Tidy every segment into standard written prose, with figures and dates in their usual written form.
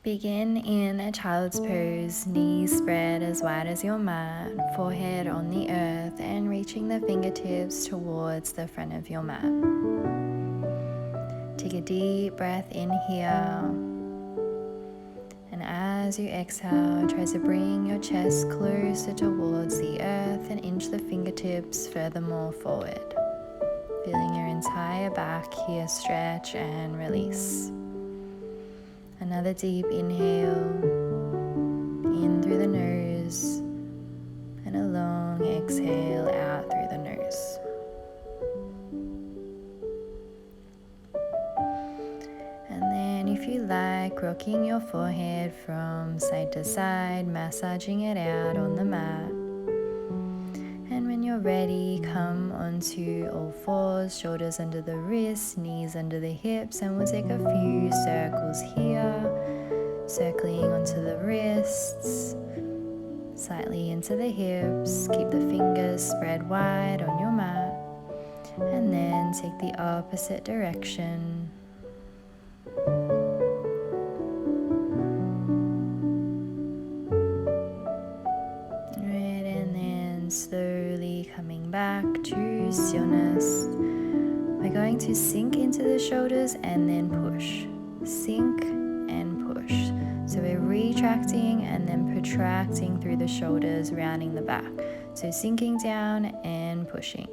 Begin in a child's pose, knees spread as wide as your mat, forehead on the earth and reaching the fingertips towards the front of your mat. Take a deep breath in here, and as you exhale, try to bring your chest closer towards the earth and inch the fingertips furthermore forward. Feeling your entire back here stretch and release. Another deep inhale, in through the nose, and a long exhale out through the nose. And then if you like, rocking your forehead from side to side, massaging it out on the mat. And when you're ready, come onto all fours, shoulders under the wrists, knees under the hips, and we'll take a few circles here, circling onto the wrists, slightly into the hips. Keep the fingers spread wide on your mat, and then take the opposite direction. Slowly coming back to stillness. We're going to sink into the shoulders and then push. Sink and push. So we're retracting and then protracting through the shoulders, rounding the back. So sinking down and pushing.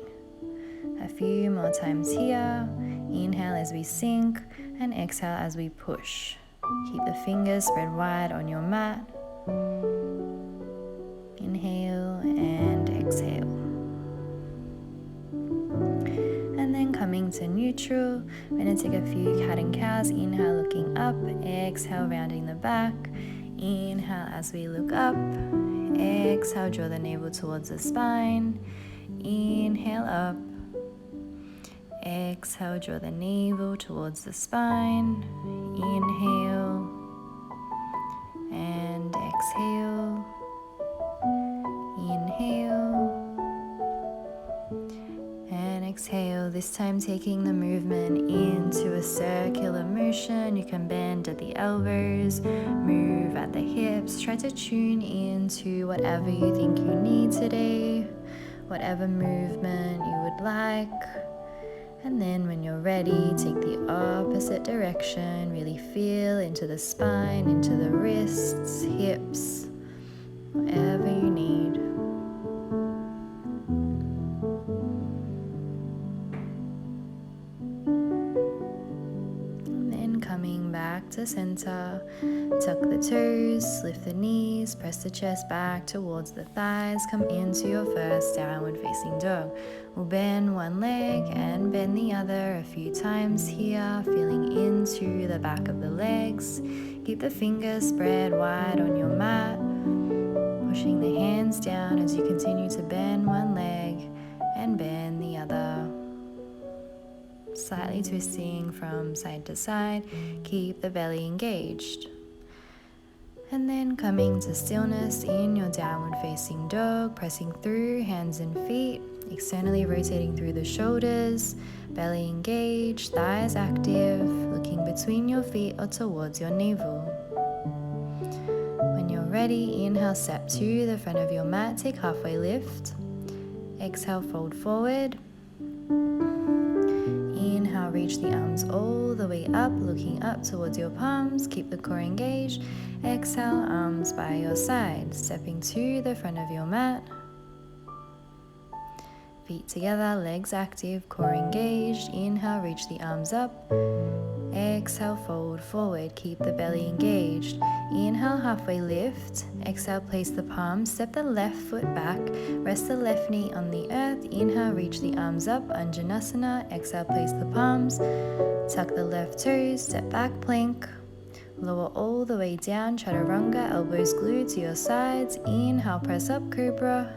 A few more times here. Inhale as we sink and exhale as we push. Keep the fingers spread wide on your mat. Inhale and exhale. And then coming to neutral, we're going to take a few cat and cows. Inhale, looking up. Exhale, rounding the back. Inhale as we look up. Exhale, draw the navel towards the spine. Inhale up. Exhale, draw the navel towards the spine. Inhale and exhale. Inhale and exhale, this time taking the movement into a circular motion. You can bend at the elbows, move at the hips, try to tune into whatever you think you need today, whatever movement you would like. And then when you're ready, take the opposite direction. Really feel into the spine, into the wrists, hips, whatever you need. And then coming back to center, tuck the toes, lift the knees, press the chest back towards the thighs, come into your first downward facing dog. We'll bend one leg and bend the other a few times here, feeling into the back of the legs. Keep the fingers spread wide on your mat, pushing the hands down as you continue to bend one leg and bend the other. Slightly twisting from side to side, keep the belly engaged. And then coming to stillness in your downward facing dog, pressing through hands and feet, externally rotating through the shoulders, belly engaged, thighs active, looking between your feet or towards your navel. When you're ready, inhale, step to the front of your mat, take halfway lift. Exhale, fold forward. Inhale, reach the arms all the way up, looking up towards your palms. Keep the core engaged. Exhale, arms by your side, stepping to the front of your mat. Feet together, legs active, core engaged. Inhale, reach the arms up. Exhale, fold forward, keep the belly engaged. Inhale, halfway lift. Exhale, place the palms, step the left foot back, rest the left knee on the earth. Inhale, reach the arms up, Anjanasana. Exhale, place the palms, tuck the left toes, step back, plank. Lower all the way down, Chaturanga, elbows glued to your sides. Inhale, press up, Cobra.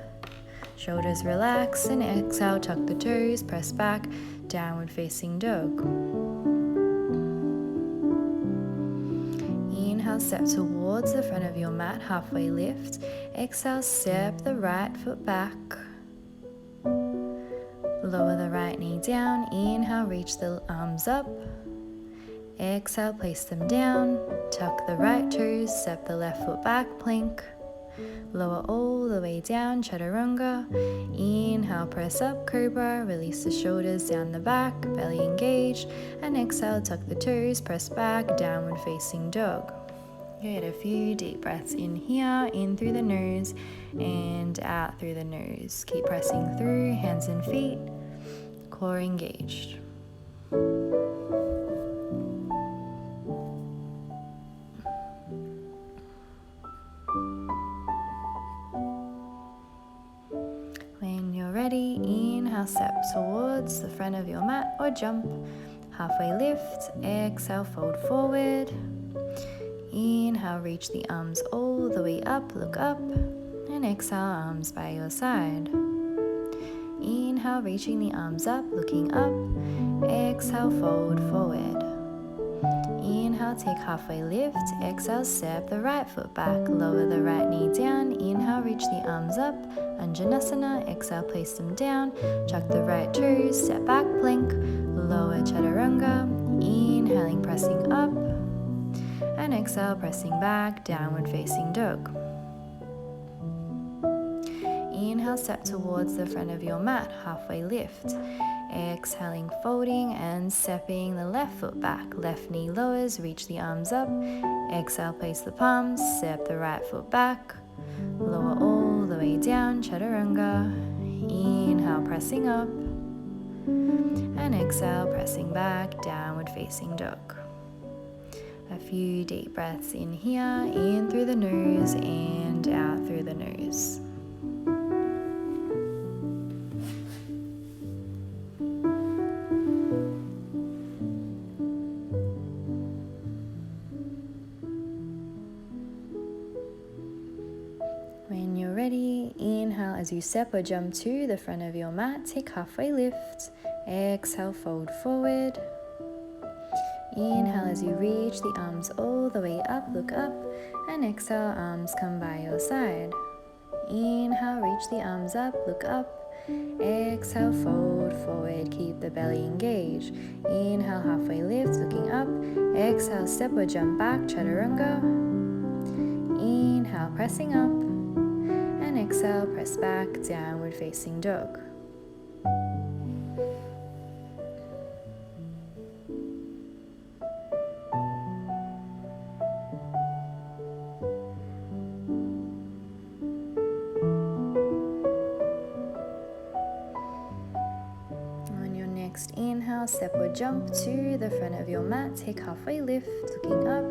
Shoulders relax, and exhale, tuck the toes, press back, downward facing dog. Inhale, step towards the front of your mat, halfway lift. Exhale, step the right foot back. Lower the right knee down. Inhale, reach the arms up. Exhale, place them down. Tuck the right toes, step the left foot back, plank. Lower all the way down, chaturanga. Inhale, press up, cobra. Release the shoulders down the back, belly engaged. And exhale, tuck the toes, press back, downward facing dog. Get a few deep breaths in here, in through the nose and out through the nose. Keep pressing through, hands and feet, core engaged. When you're ready, inhale, step towards the front of your mat or jump. Halfway lift, exhale, fold forward. Inhale, reach the arms all the way up, look up, and exhale, arms by your side. Inhale, reaching the arms up, looking up, exhale, fold forward. Inhale, take halfway lift, exhale, step the right foot back, lower the right knee down, inhale, reach the arms up, Anjanasana, exhale, place them down, tuck the right toes, step back, plank, lower chaturanga, inhaling, pressing up, and exhale, pressing back, downward facing dog. Inhale, step towards the front of your mat, halfway lift. Exhaling, folding and stepping the left foot back. Left knee lowers, reach the arms up. Exhale, place the palms, step the right foot back. Lower all the way down, chaturanga. Inhale, pressing up. And exhale, pressing back, downward facing dog. A few deep breaths in here, in through the nose and out through the nose. When you're ready, inhale as you step or jump to the front of your mat, take halfway lift. Exhale, fold forward. Inhale as you reach the arms all the way up, look up, and exhale, arms come by your side. Inhale, reach the arms up, look up. Exhale, fold forward, keep the belly engaged. Inhale, halfway lift, looking up. Exhale, step or jump back, chaturanga. Inhale, pressing up. And exhale, press back, downward facing dog. Next inhale, step or jump to the front of your mat, take halfway lift, looking up.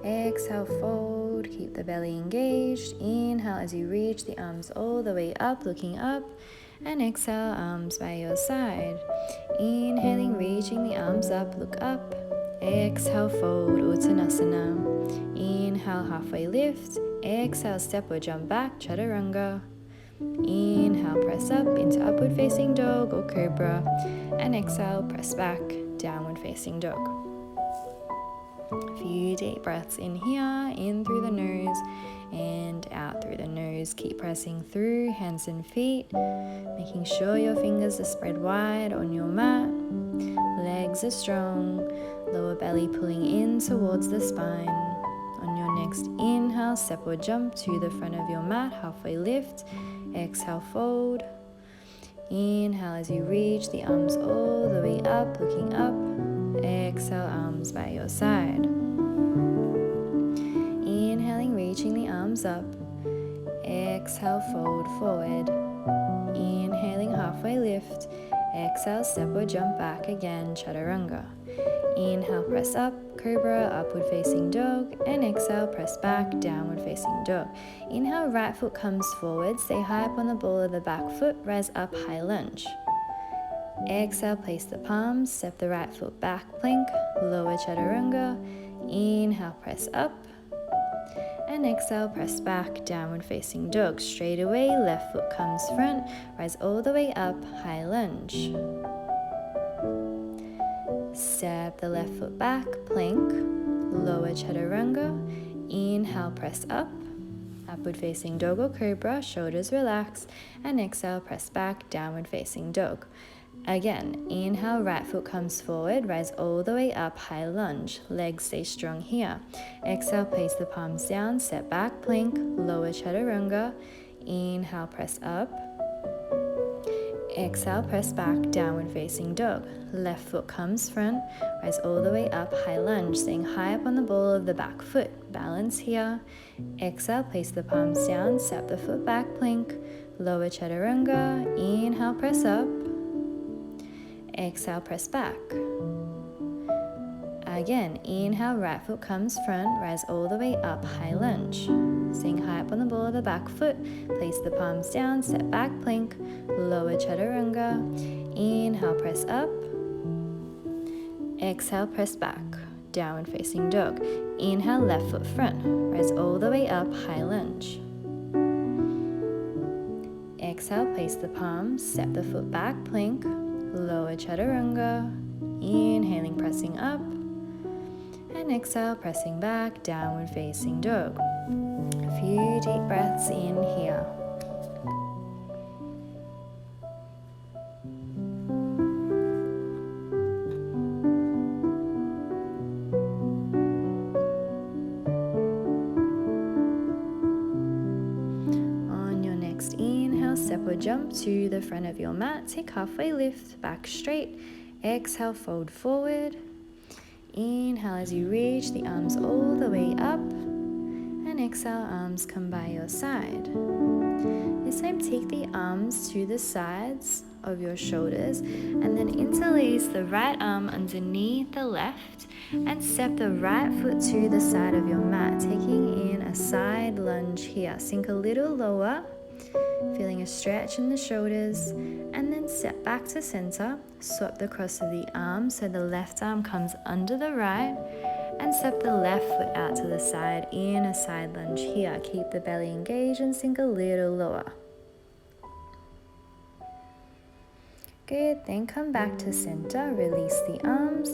Exhale, fold, keep the belly engaged. Inhale as you reach the arms all the way up, looking up. And exhale, arms by your side. Inhaling, reaching the arms up, look up. Exhale, fold, Uttanasana. Inhale, halfway lift. Exhale, step or jump back, chaturanga. Inhale, press up into upward facing dog or cobra, and exhale, press back, downward facing dog. A few deep breaths in here, in through the nose and out through the nose. Keep pressing through, hands and feet, making sure your fingers are spread wide on your mat. Legs are strong, lower belly pulling in towards the spine. On your next inhale, step or jump to the front of your mat, halfway lift. Exhale, fold. Inhale as you reach the arms all the way up, looking up. Exhale, arms by your side. Inhaling, reaching the arms up. Exhale, fold forward. Inhaling, halfway lift. Exhale, step or jump back again, chaturanga. Inhale, press up, cobra, upward facing dog, and exhale, press back, downward facing dog. Inhale, right foot comes forward, stay high up on the ball of the back foot, rise up, high lunge. Exhale, place the palms, step the right foot back, plank, lower chaturanga. Inhale, press up, and exhale, press back, downward facing dog. Straight away, left foot comes front, rise all the way up, high lunge. Step the left foot back, plank, lower chaturanga. Inhale, press up, upward facing dog or cobra, shoulders relax, and exhale, press back, downward facing dog. Again, inhale, right foot comes forward, rise all the way up, high lunge. Legs stay strong here. Exhale, place the palms down, step back, plank, lower chaturanga. Inhale, press up. Exhale, press back, downward facing dog. Left foot comes front, rise all the way up, high lunge, staying high up on the ball of the back foot. Balance here. Exhale, place the palms down, step the foot back, plank, lower chaturanga. Inhale, press up. Exhale, press back. Again, inhale, right foot comes front, rise all the way up, high lunge. Staying high up on the ball of the back foot, place the palms down, step back, plank, lower chaturanga. Inhale, press up. Exhale, press back, downward facing dog. Inhale, left foot front, rise all the way up, high lunge. Exhale, place the palms, step the foot back, plank, lower chaturanga. Inhaling, pressing up. And exhale, pressing back, downward facing dog. A few deep breaths in here. On your next inhale, step or jump to the front of your mat. Take halfway lift, back straight. Exhale, fold forward. Inhale as you reach the arms all the way up, and exhale, arms come by your side. This time, take the arms to the sides of your shoulders and then interlace the right arm underneath the left and step the right foot to the side of your mat, taking in a side lunge here. Sink a little lower, feeling a stretch in the shoulders, and then step back to center. Swap the cross of the arms so the left arm comes under the right, and step the left foot out to the side in a side lunge here. Keep the belly engaged and sink a little lower. Good, then come back to center, release the arms,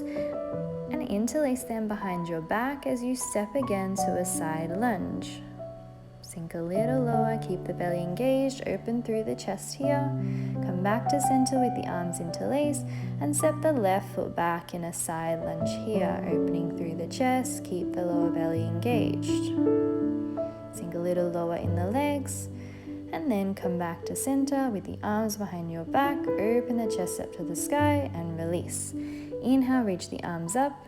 and interlace them behind your back as you step again to a side lunge. Sink a little lower, keep the belly engaged, open through the chest here. Come back to center with the arms interlaced and step the left foot back in a side lunge here, opening through the chest, keep the lower belly engaged. Sink a little lower in the legs and then come back to center with the arms behind your back, open the chest up to the sky and release. Inhale, reach the arms up,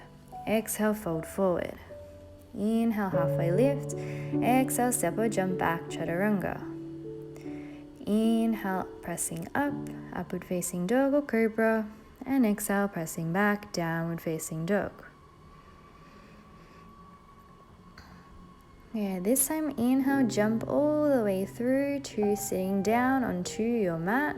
exhale, fold forward. Inhale, halfway lift. Exhale, step or jump back, chaturanga. Inhale, pressing up, upward facing dog or cobra. And exhale, pressing back, downward facing dog. Yeah, this time inhale, jump all the way through to sitting down onto your mat.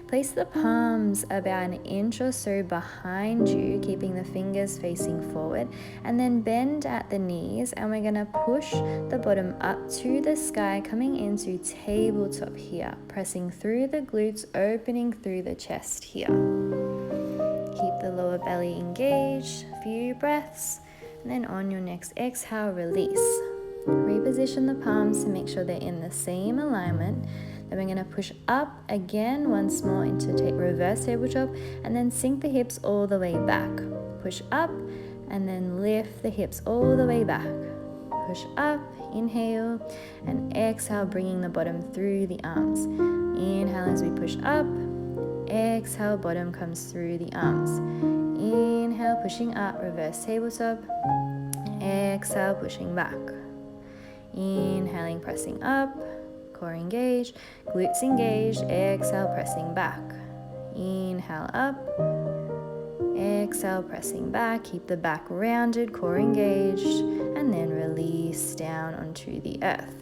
Place the palms about an inch or so behind you, keeping the fingers facing forward, and then bend at the knees, and we're going to push the bottom up to the sky, coming into tabletop here, pressing through the glutes, opening through the chest here. Keep the lower belly engaged, a few breaths, and then on your next exhale, release. Reposition the palms to make sure they're in the same alignment. Then we're going to push up again once more into reverse tabletop, and then sink the hips all the way back. Push up and then lift the hips all the way back. Push up, inhale, and exhale, bringing the bottom through the arms. Inhale as we push up, exhale, bottom comes through the arms. Inhale, pushing up, reverse tabletop. Exhale, pushing back. Inhaling, pressing up, core engaged, glutes engaged. Exhale, pressing back. Inhale up, exhale, pressing back. Keep the back rounded, core engaged, and then release down onto the earth.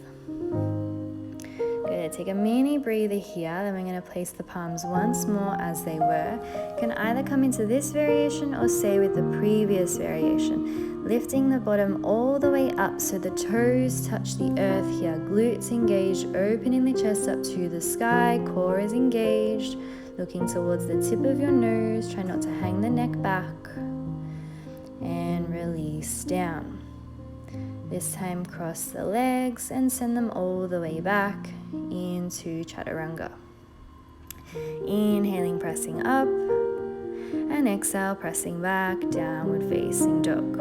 Good, take a mini breather here. Then we're going to place the palms once more as they were. Can either come into this variation or stay with the previous variation. Lifting the bottom all the way up so the toes touch the earth here. Glutes engaged, opening the chest up to the sky. Core is engaged, looking towards the tip of your nose. Try not to hang the neck back. And release down. This time cross the legs and send them all the way back into chaturanga. Inhaling, pressing up, and exhale, pressing back, downward facing dog.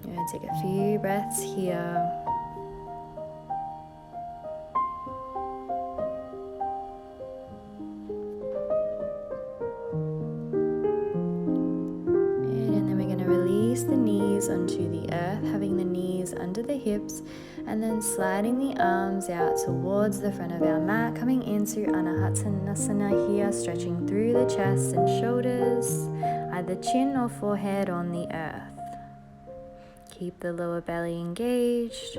You're going to take a few breaths here. The knees onto the earth, having the knees under the hips, and then sliding the arms out towards the front of our mat, coming into Anahatanasana here, stretching through the chest and shoulders, either chin or forehead on the earth. Keep the lower belly engaged.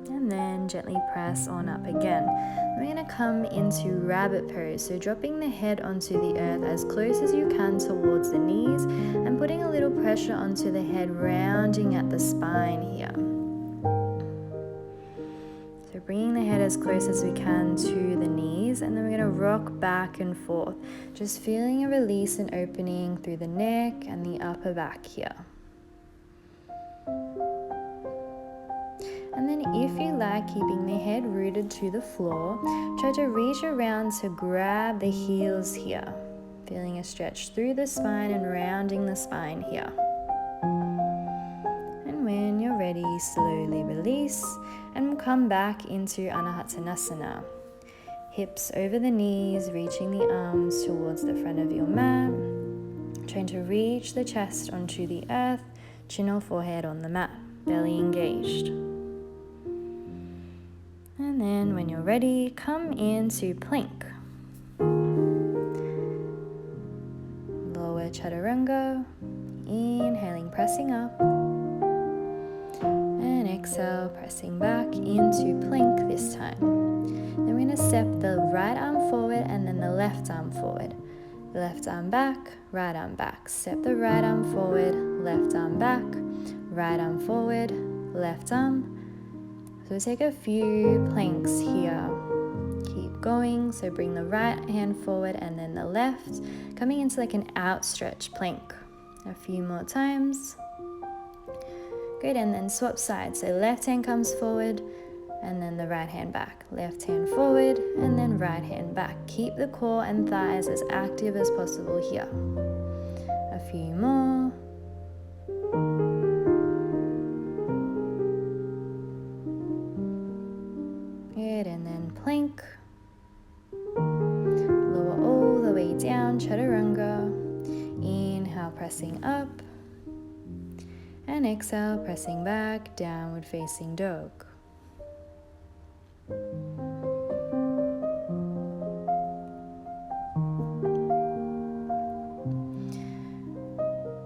And then gently press on up again. We're going to come into rabbit pose, so dropping the head onto the earth as close as you can towards the knees and putting a little pressure onto the head, rounding at the spine here. So bringing the head as close as we can to the knees, and then we're going to rock back and forth, just feeling a release and opening through the neck and the upper back here. And then if you like, keeping the head rooted to the floor, try to reach around to grab the heels here, feeling a stretch through the spine and rounding the spine here. And when you're ready, slowly release and we'll come back into Anahatanasana. Hips over the knees, reaching the arms towards the front of your mat, trying to reach the chest onto the earth, chin or forehead on the mat, belly engaged. And then when you're ready, come into plank. Lower chaturanga, inhaling, pressing up, and exhale, pressing back into plank this time. Then we're going to step the right arm forward and then the left arm forward. Left arm back, right arm back. Step the right arm forward, left arm back, right arm forward, left arm. So take a few planks here. Keep going. So bring the right hand forward and then the left, coming into like an outstretched plank. A few more times. Good, and then swap sides. So left hand comes forward and then the right hand back. Left hand forward and then right hand back. Keep the core and thighs as active as possible here. A few more. And then plank, lower all the way down, chaturanga, inhale, pressing up, and exhale, pressing back, downward facing dog.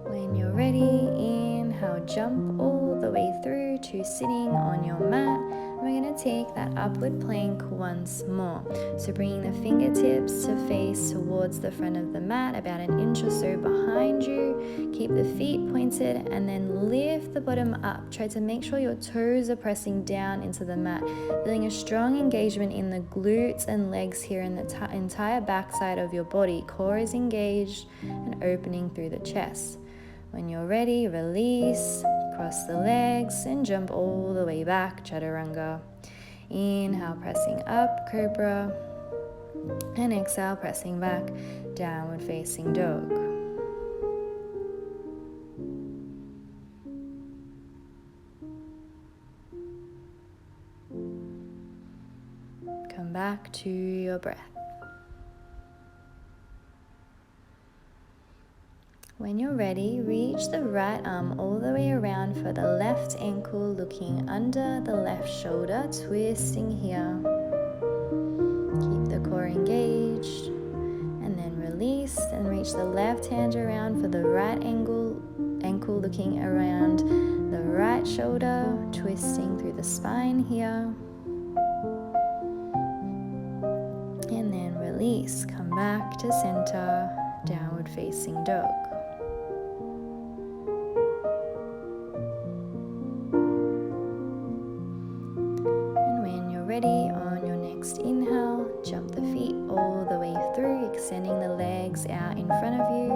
When you're ready, inhale, jump all the way through to sitting on your mat. We're going to take that upward plank once more. So bringing the fingertips to face towards the front of the mat, about an inch or so behind you. Keep the feet pointed and then lift the bottom up. Try to make sure your toes are pressing down into the mat, feeling a strong engagement in the glutes and legs here in the entire backside of your body. Core is engaged and opening through the chest. When you're ready, release. Cross the legs and jump all the way back, chaturanga. Inhale, pressing up, cobra. And exhale, pressing back, downward facing dog. Come back to your breath. When you're ready, reach the right arm all the way around for the left ankle, looking under the left shoulder, twisting here. Keep the core engaged, and then release and reach the left hand around for the right ankle, looking around the right shoulder, twisting through the spine here. And then release, come back to center, downward facing dog. Ready, on your next inhale, jump the feet all the way through, extending the legs out in front of you.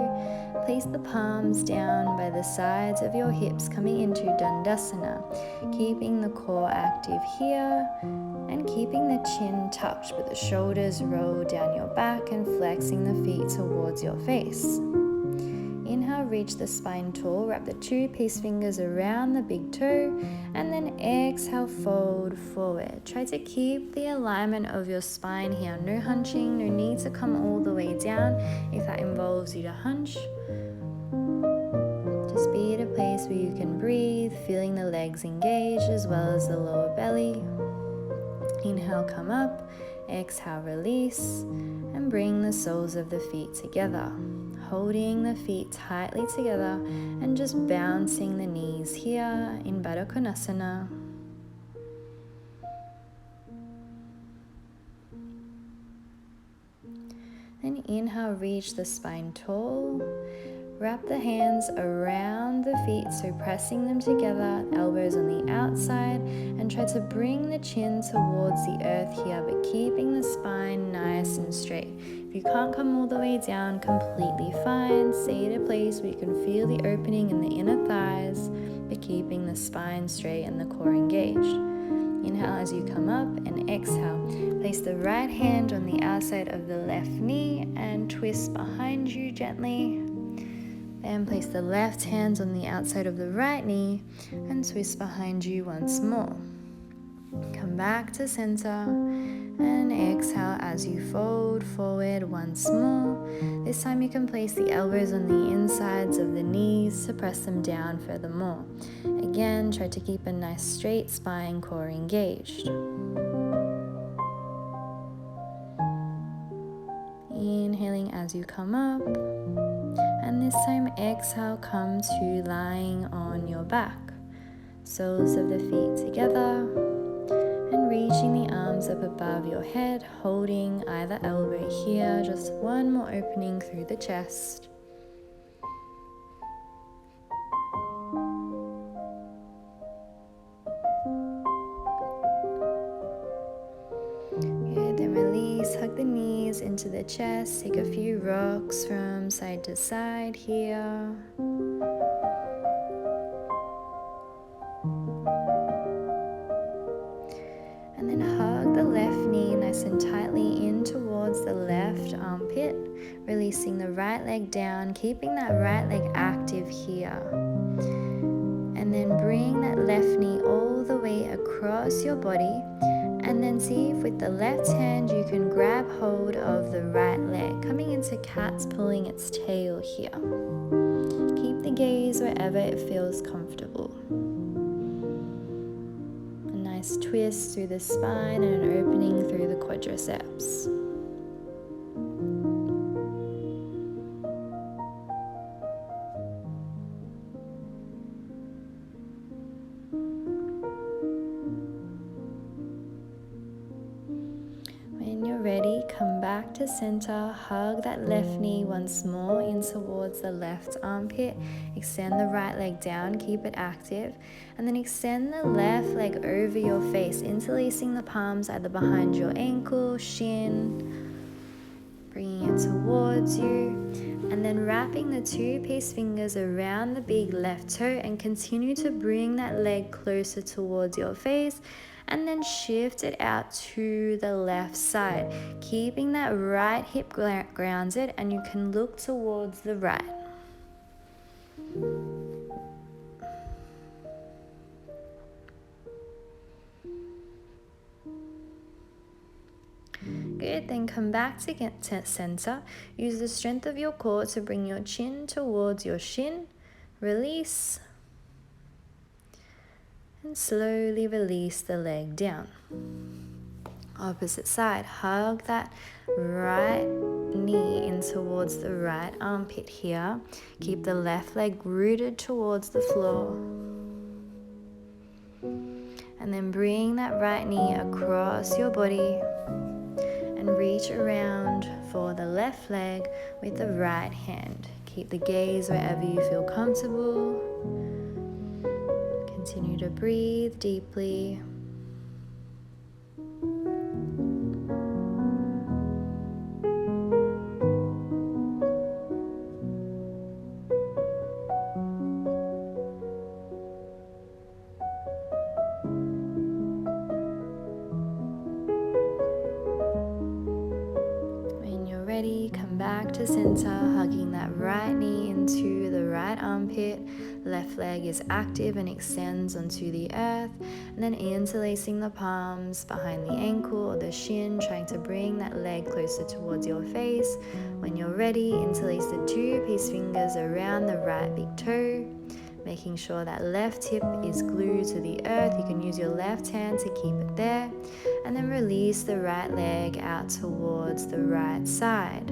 place the palms down by the sides of your hips, coming into Dandasana, keeping the core active here and keeping the chin tucked, but the shoulders roll down your back and flexing the feet towards your face. Inhale, reach the spine tall, wrap the 2 peace fingers around the big toe, and then exhale, fold forward. Try to keep the alignment of your spine here. No hunching, no need to come all the way down if that involves you to hunch. Just be at a place where you can breathe, feeling the legs engaged as well as the lower belly. Inhale, come up. Exhale, release, and bring the soles of the feet together. Holding the feet tightly together and just bouncing the knees here in Baddha Konasana. Then inhale, reach the spine tall. Wrap the hands around the feet, so pressing them together, elbows on the outside, and try to bring the chin towards the earth here, but keeping the spine nice and straight. If you can't come all the way down, completely fine. Stay at a place where you can feel the opening in the inner thighs, but keeping the spine straight and the core engaged. Inhale as you come up, and exhale. Place the right hand on the outside of the left knee and twist behind you gently. Then place the left hand on the outside of the right knee and twist behind you once more. Come back to center and exhale as you fold forward once more. This time you can place the elbows on the insides of the knees to press them down furthermore. Again, try to keep a nice straight spine, core engaged. Inhaling as you come up. And this time exhale, come to lying on your back. Soles of the feet together. And reaching the arms up above your head, holding either elbow here. Just one more opening through the chest. Good, then release, hug the knees into the chest. Take a few rocks from side to side here. And then hug the left knee nice and tightly in towards the left armpit, releasing the right leg down, keeping that right leg active here. And then bring that left knee all the way across your body, and then see if with the left hand you can grab hold of the right leg, coming into cat's pulling its tail here. Keep the gaze wherever it feels comfortable. Nice twist through the spine and an opening through the quadriceps. When you're ready, come back to center, hug that left knee once more in towards the left armpit, extend the right leg down, keep it active, and then extend the left leg over your face, interlacing the palms either behind your ankle, shin, bringing it towards you, and then wrapping the 2 peace fingers around the big left toe and continue to bring that leg closer towards your face, and then shift it out to the left side, keeping that right hip grounded, and you can look towards the right. Good, then come back to get to center. Use the strength of your core to bring your chin towards your shin. Release. And slowly release the leg down. Opposite side, hug that right knee in towards the right armpit here. Keep the left leg rooted towards the floor. And then bring that right knee across your body and reach around for the left leg with the right hand. Keep the gaze wherever you feel comfortable. Continue to breathe deeply. to center, hugging that right knee into the right armpit. Left leg is active and extends onto the earth, and then interlacing the palms behind the ankle or the shin, trying to bring that leg closer towards your face. When you're ready, interlace the two peace fingers around the right big toe, making sure that left hip is glued to the earth. You can use your left hand to keep it there, and then release the right leg out towards the right side.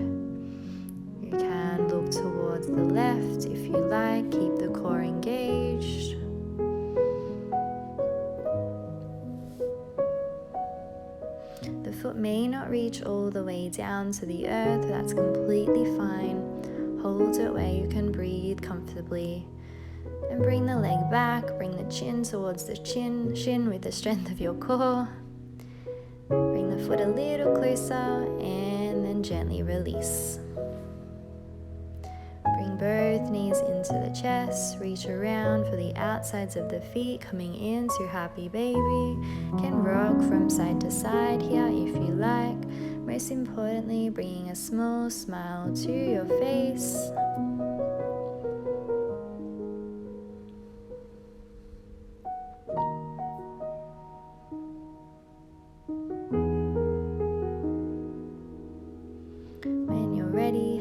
You can look towards the left if you like, keep the core engaged. The foot may not reach all the way down to the earth, but that's completely fine. Hold it where you can breathe comfortably. And bring the leg back, bring the chin towards the shin with the strength of your core. Bring the foot a little closer and then gently release. Bring both knees into the chest, reach around for the outsides of the feet, coming into happy baby. Can rock from side to side here if you like. Most importantly, bringing a small smile to your face.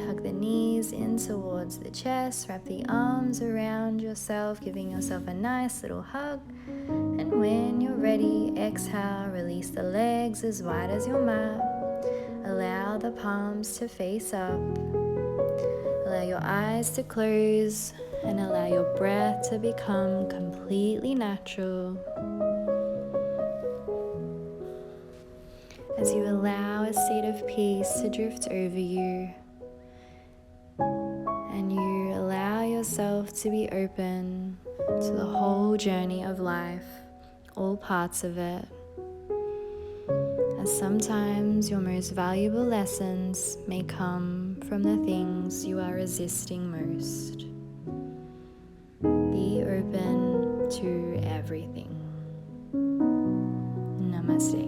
Hug the knees in towards the chest, wrap the arms around yourself, giving yourself a nice little hug. And when you're ready, exhale, release the legs as wide as your mat. Allow the palms to face up. Allow your eyes to close and allow your breath to become completely natural. As you allow a state of peace to drift over you, and you allow yourself to be open to the whole journey of life, all parts of it. As sometimes your most valuable lessons may come from the things you are resisting most. Be open to everything. Namaste.